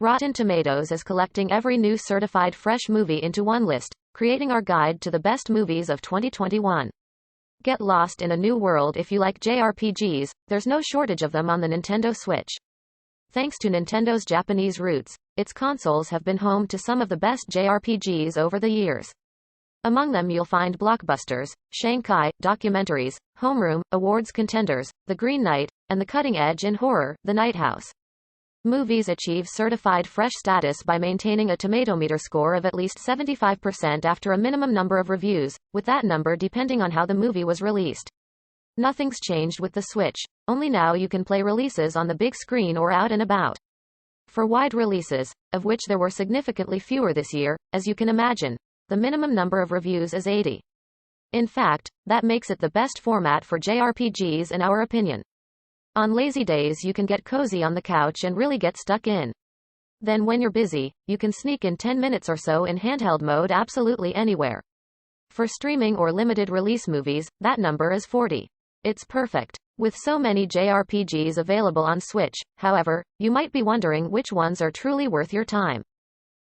Rotten Tomatoes is collecting every new certified fresh movie into one list, creating our guide to the best movies of 2021. Get lost in a new world if you like JRPGs, there's no shortage of them on the Nintendo Switch. Thanks to Nintendo's Japanese roots, its consoles have been home to some of the best JRPGs over the years. Among them you'll find blockbusters, Shang-Chi, documentaries, Homeroom, awards contenders, The Green Knight, and the cutting edge in horror, The Night House. Movies achieve certified fresh status by maintaining a Tomatometer score of at least 75% after a minimum number of reviews, with that number depending on how the movie was released. Nothing's changed with the Switch, only now you can play releases on the big screen or out and about. For wide releases, of which there were significantly fewer this year, as you can imagine, the minimum number of reviews is 80. In fact, that makes it the best format for JRPGs in our opinion. On lazy days you can get cozy on the couch and really get stuck in. Then when you're busy, you can sneak in 10 minutes or so in handheld mode absolutely anywhere. For streaming or limited release movies, that number is 40. It's perfect. With so many JRPGs available on Switch, however, you might be wondering which ones are truly worth your time.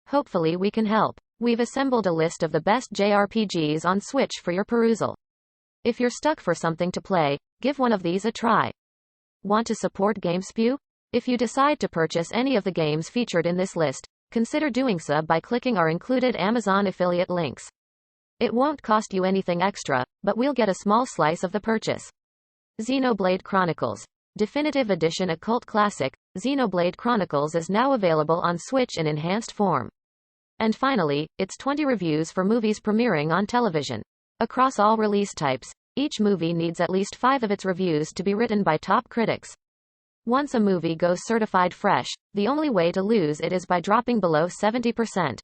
Hopefully we can help. We've assembled a list of the best JRPGs on Switch for your perusal. If you're stuck for something to play, give one of these a try. Want to support GameSpew? If you decide to purchase any of the games featured in this list, consider doing so by clicking our included Amazon affiliate links. It won't cost you anything extra, but we'll get a small slice of the purchase. Xenoblade Chronicles Definitive Edition, a cult classic, Xenoblade Chronicles is now available on Switch in enhanced form. And finally, it's 20 reviews for movies premiering on television. Across all release types, each movie needs at least 5 of its reviews to be written by top critics. Once a movie goes certified fresh, the only way to lose it is by dropping below 70%.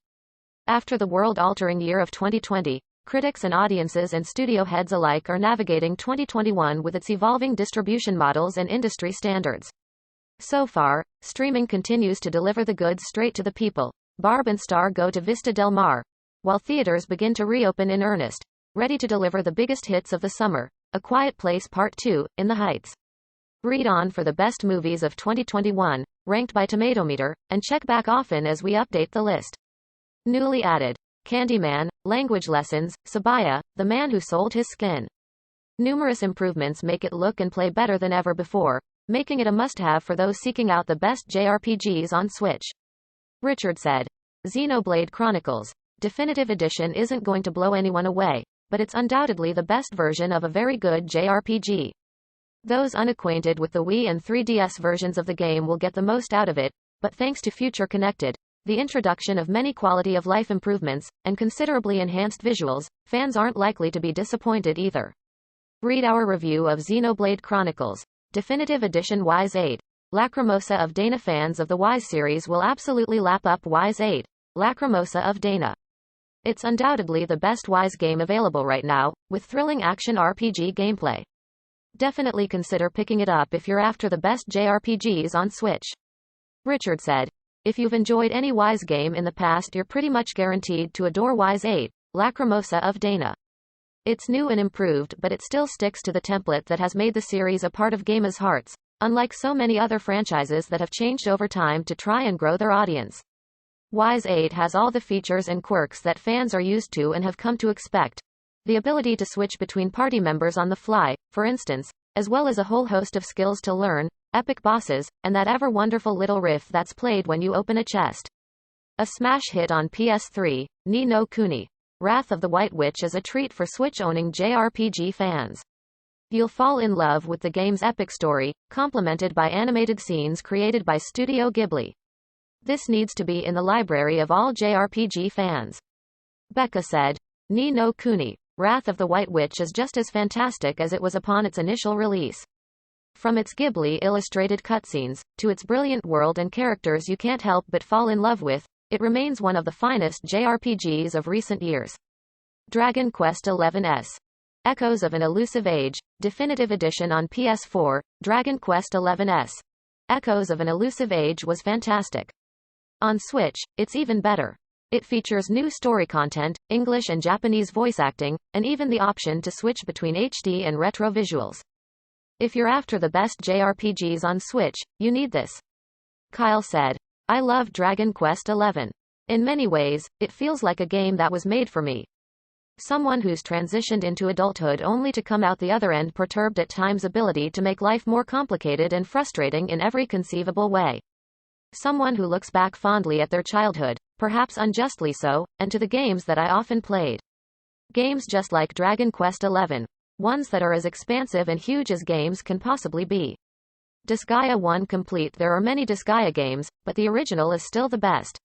After the world-altering year of 2020, critics and audiences and studio heads alike are navigating 2021 with its evolving distribution models and industry standards. So far, streaming continues to deliver the goods straight to the people. Barb and Star go to Vista Del Mar, while theaters begin to reopen in earnest, ready to deliver the biggest hits of the summer, A Quiet Place Part 2, In the Heights. Read on for the best movies of 2021, ranked by Tomatometer, and check back often as we update the list. Newly added: Candyman, Language Lessons, Sabaya, The Man Who Sold His Skin. Numerous improvements make it look and play better than ever before, making it a must-have for those seeking out the best JRPGs on Switch. Richard said, Xenoblade Chronicles Definitive Edition isn't going to blow anyone away, but it's undoubtedly the best version of a very good JRPG. Those unacquainted with the Wii and 3DS versions of the game will get the most out of it, but thanks to Future Connected, the introduction of many quality-of-life improvements, and considerably enhanced visuals, fans aren't likely to be disappointed either. Read our review of Xenoblade Chronicles Definitive Edition Wise 8. Lacrimosa of Dana. Fans of the Wise series will absolutely lap up Wise 8, Lacrimosa of Dana. It's undoubtedly the best Wise game available right now, with thrilling action RPG gameplay. Definitely consider picking it up if you're after the best JRPGs on Switch. Richard said, if you've enjoyed any Wise game in the past, you're pretty much guaranteed to adore Wise 8, Lacrimosa of Dana. It's new and improved, but it still sticks to the template that has made the series a part of gamers' hearts, unlike so many other franchises that have changed over time to try and grow their audience. Wise 8 has all the features and quirks that fans are used to and have come to expect. The ability to switch between party members on the fly, for instance, as well as a whole host of skills to learn, epic bosses, and that ever-wonderful little riff that's played when you open a chest. A smash hit on PS3, Ni no Kuni, Wrath of the White Witch is a treat for Switch-owning JRPG fans. You'll fall in love with the game's epic story, complemented by animated scenes created by Studio Ghibli. This needs to be in the library of all JRPG fans. Becca said, Ni no Kuni, Wrath of the White Witch is just as fantastic as it was upon its initial release. From its Ghibli illustrated cutscenes, to its brilliant world and characters you can't help but fall in love with, it remains one of the finest JRPGs of recent years. Dragon Quest XI's Echoes of an Elusive Age, Definitive Edition on PS4, Dragon Quest XI's Echoes of an Elusive Age was fantastic. On Switch, it's even better. It features new story content, English and Japanese voice acting, and even the option to switch between HD and retro visuals. If you're after the best JRPGs on Switch, you need this. Kyle said, I love Dragon Quest XI. In many ways, it feels like a game that was made for me. Someone who's transitioned into adulthood only to come out the other end perturbed at times' ability to make life more complicated and frustrating in every conceivable way. Someone who looks back fondly at their childhood, perhaps unjustly so, and to the games that I often played. Games just like Dragon Quest XI. Ones that are as expansive and huge as games can possibly be. Disgaea 1 Complete. There are many Disgaea games, but the original is still the best.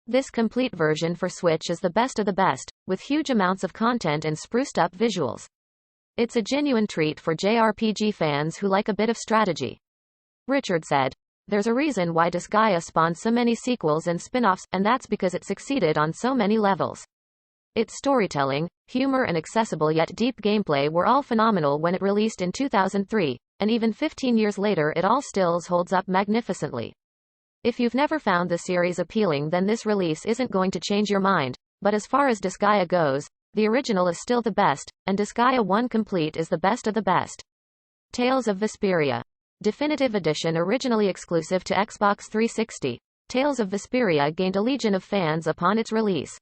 This complete version for Switch is the best of the best, with huge amounts of content and spruced up visuals. It's a genuine treat for JRPG fans who like a bit of strategy. Richard said, "There's a reason why Disgaea spawned so many sequels and spin-offs, and that's because it succeeded on so many levels. Its storytelling, humor and accessible yet deep gameplay were all phenomenal when it released in 2003, and even 15 years later it all still holds up magnificently. If you've never found the series appealing, then this release isn't going to change your mind, but as far as Disgaea goes, the original is still the best, and Disgaea 1 Complete is the best of the best." Tales of Vesperia. Definitive Edition. Originally exclusive to Xbox 360, Tales of Vesperia gained a legion of fans upon its release.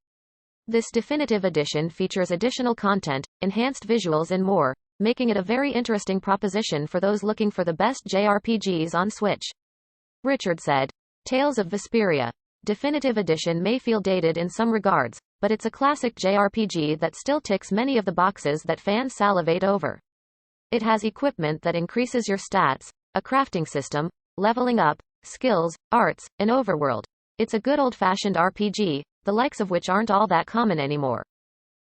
This definitive edition features additional content, enhanced visuals and more, making it a very interesting proposition for those looking for the best JRPGs on Switch. Richard said, "Tales of Vesperia Definitive Edition may feel dated in some regards, but it's a classic JRPG that still ticks many of the boxes that fans salivate over. It has equipment that increases your stats, a crafting system, leveling up, skills, arts, an overworld. It's a good old-fashioned RPG, the likes of which aren't all that common anymore.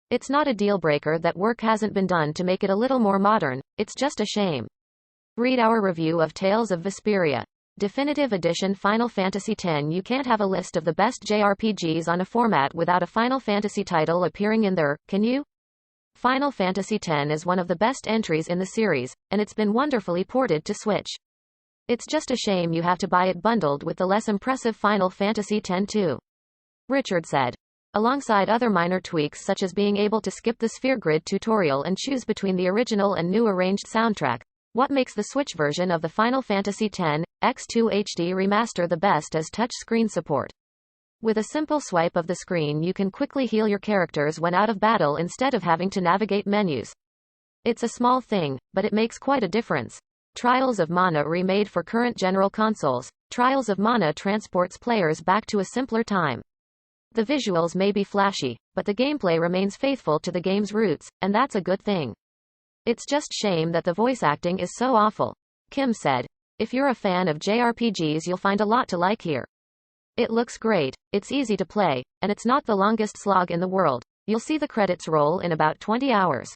It's not a deal-breaker that work hasn't been done to make it a little more modern, it's just a shame." Read our review of Tales of Vesperia Definitive Edition Final Fantasy X. You can't have a list of the best JRPGs on a format without a Final Fantasy title appearing in there, can you? Final Fantasy X is one of the best entries in the series, and it's been wonderfully ported to Switch. It's just a shame you have to buy it bundled with the less impressive Final Fantasy X too. Richard said. Alongside other minor tweaks such as being able to skip the sphere grid tutorial and choose between the original and new arranged soundtrack, what makes the Switch version of the Final Fantasy X-2 HD remaster the best is touch screen support. With a simple swipe of the screen you can quickly heal your characters when out of battle instead of having to navigate menus. It's a small thing, but it makes quite a difference. Trials of Mana remade for current general consoles. Trials of Mana transports players back to a simpler time. The visuals may be flashy, but the gameplay remains faithful to the game's roots, and that's a good thing. It's just shame that the voice acting is so awful. Kim said, "If you're a fan of JRPGs you'll find a lot to like here. It looks great, it's easy to play, and it's not the longest slog in the world. You'll see the credits roll in about 20 hours.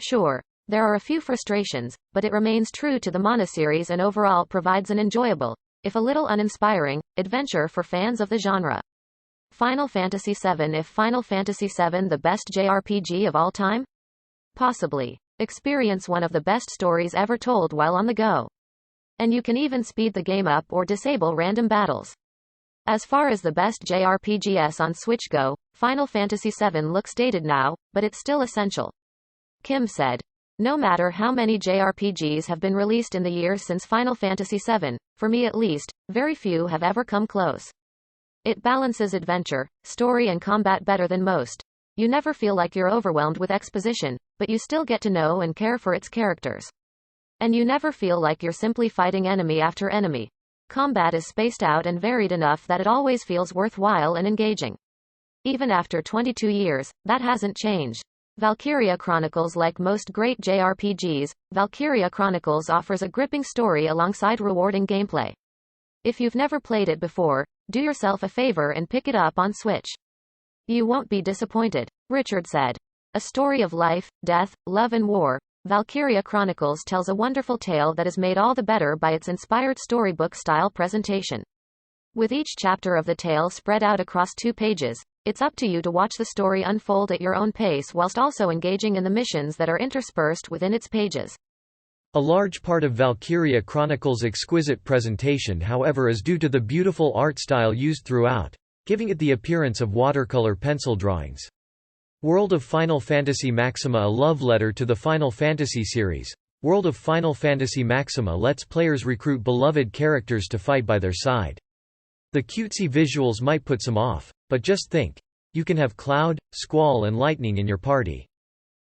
Sure, there are a few frustrations, but it remains true to the Mana series and overall provides an enjoyable, if a little uninspiring, adventure for fans of the genre." Final Fantasy VII. If Final Fantasy VII the best JRPG of all time? Possibly. Experience one of the best stories ever told while on the go. And you can even speed the game up or disable random battles. As far as the best JRPGs on Switch go, Final Fantasy VII looks dated now, but it's still essential. Kim said, "No matter how many JRPGs have been released in the years since Final Fantasy VII, for me at least, very few have ever come close. It balances adventure, story and combat better than most. You never feel like you're overwhelmed with exposition, but you still get to know and care for its characters. And you never feel like you're simply fighting enemy after enemy. Combat is spaced out and varied enough that it always feels worthwhile and engaging. Even after 22 years, that hasn't changed." Valkyria Chronicles. Like most great JRPGs, Valkyria Chronicles offers a gripping story alongside rewarding gameplay. If you've never played it before, do yourself a favor and pick it up on Switch. You won't be disappointed. Richard said, "A story of life, death, love and war, Valkyria Chronicles tells a wonderful tale that is made all the better by its inspired storybook-style presentation. With each chapter of the tale spread out across 2 pages, it's up to you to watch the story unfold at your own pace whilst also engaging in the missions that are interspersed within its pages." A large part of Valkyria Chronicles' exquisite presentation, however, is due to the beautiful art style used throughout, giving it the appearance of watercolor pencil drawings. World of Final Fantasy Maxima. A love letter to the Final Fantasy series, World of Final Fantasy Maxima lets players recruit beloved characters to fight by their side. The cutesy visuals might put some off, but just think. You can have cloud, squall and lightning in your party.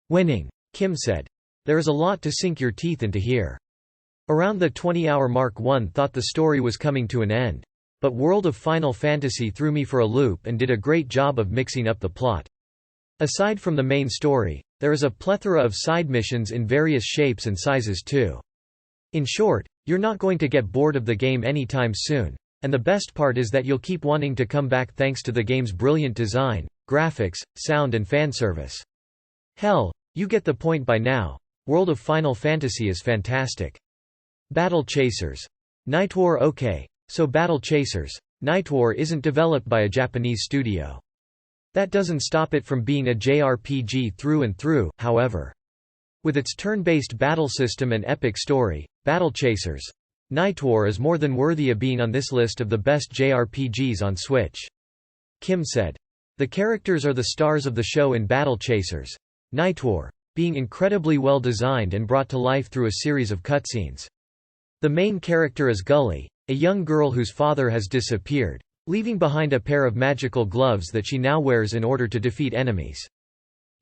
Winning. Kim said. There is a lot to sink your teeth into here. Around the 20-hour mark one thought the story was coming to an end. But World of Final Fantasy threw me for a loop and did a great job of mixing up the plot. Aside from the main story, there is a plethora of side missions in various shapes and sizes too. In short, you're not going to get bored of the game anytime soon. And the best part is that you'll keep wanting to come back thanks to the game's brilliant design, graphics, sound and fan service. Hell, you get the point by now. World of Final Fantasy is fantastic. Battle Chasers. Night War. Okay, so Battle Chasers, Night War isn't developed by a Japanese studio. That doesn't stop it from being a JRPG through and through, however. With its turn-based battle system and epic story, Battle Chasers, Night War is more than worthy of being on this list of the best JRPGs on Switch. Kim said. The characters are the stars of the show in Battle Chasers, Night War, being incredibly well designed and brought to life through a series of cutscenes. The main character is Gully, a young girl whose father has disappeared, leaving behind a pair of magical gloves that she now wears in order to defeat enemies.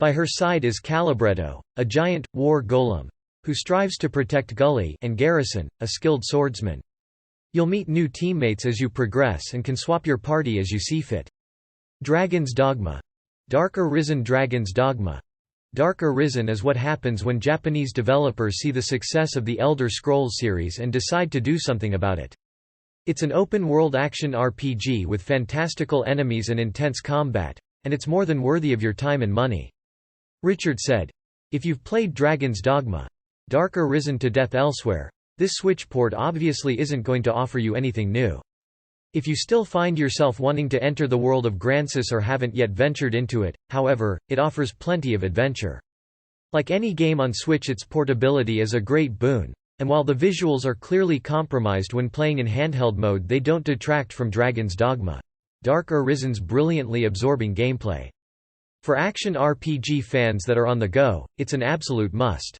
By her side is Calibretto, a giant, war golem, who strives to protect Gully, and Garrison, a skilled swordsman. You'll meet new teammates as you progress and can swap your party as you see fit. Dragon's Dogma. Dark Arisen. Dragon's Dogma. Dark Arisen is what happens when Japanese developers see the success of the Elder Scrolls series and decide to do something about it. It's an open-world action RPG with fantastical enemies and intense combat, and it's more than worthy of your time and money. Richard said. If you've played Dragon's Dogma, Dark Arisen to death elsewhere, this Switch port obviously isn't going to offer you anything new. If you still find yourself wanting to enter the world of Gransys or haven't yet ventured into it, however, it offers plenty of adventure. Like any game on Switch, its portability is a great boon, and while the visuals are clearly compromised when playing in handheld mode, they don't detract from Dragon's Dogma. Dark Arisen's brilliantly absorbing gameplay. For action RPG fans that are on the go, it's an absolute must.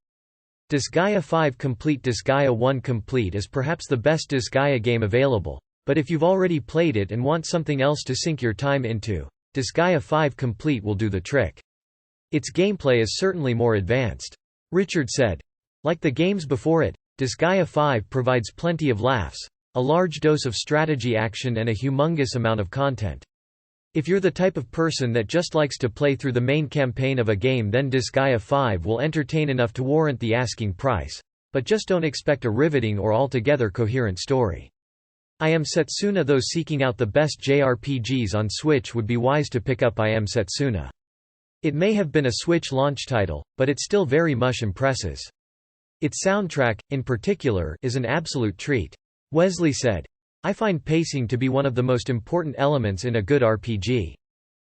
Disgaea 5 Complete. Disgaea 1 Complete is perhaps the best Disgaea game available, but if you've already played it and want something else to sink your time into, Disgaea 5 Complete will do the trick. Its gameplay is certainly more advanced. Richard said. Like the games before it, Disgaea 5 provides plenty of laughs, a large dose of strategy action and a humongous amount of content. If you're the type of person that just likes to play through the main campaign of a game, then Disgaea 5 will entertain enough to warrant the asking price, but just don't expect a riveting or altogether coherent story. I Am Setsuna. Those seeking out the best JRPGs on Switch would be wise to pick up I Am Setsuna. It may have been a Switch launch title, but it still very much impresses. Its soundtrack, in particular, is an absolute treat. Wesley said. I find pacing to be one of the most important elements in a good RPG.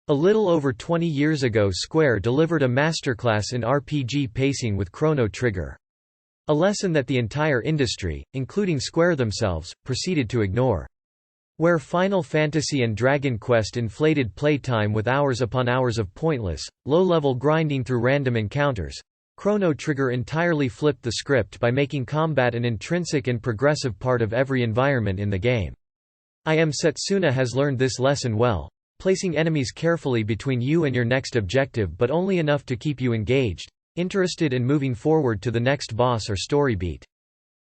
A little over 20 years ago, Square delivered a masterclass in RPG pacing with Chrono Trigger. A lesson that the entire industry, including Square themselves, proceeded to ignore. Where Final Fantasy and Dragon Quest inflated playtime with hours upon hours of pointless, low-level grinding through random encounters, Chrono Trigger entirely flipped the script by making combat an intrinsic and progressive part of every environment in the game. I Am Setsuna has learned this lesson well, placing enemies carefully between you and your next objective, but only enough to keep you engaged, interested and moving forward to the next boss or story beat.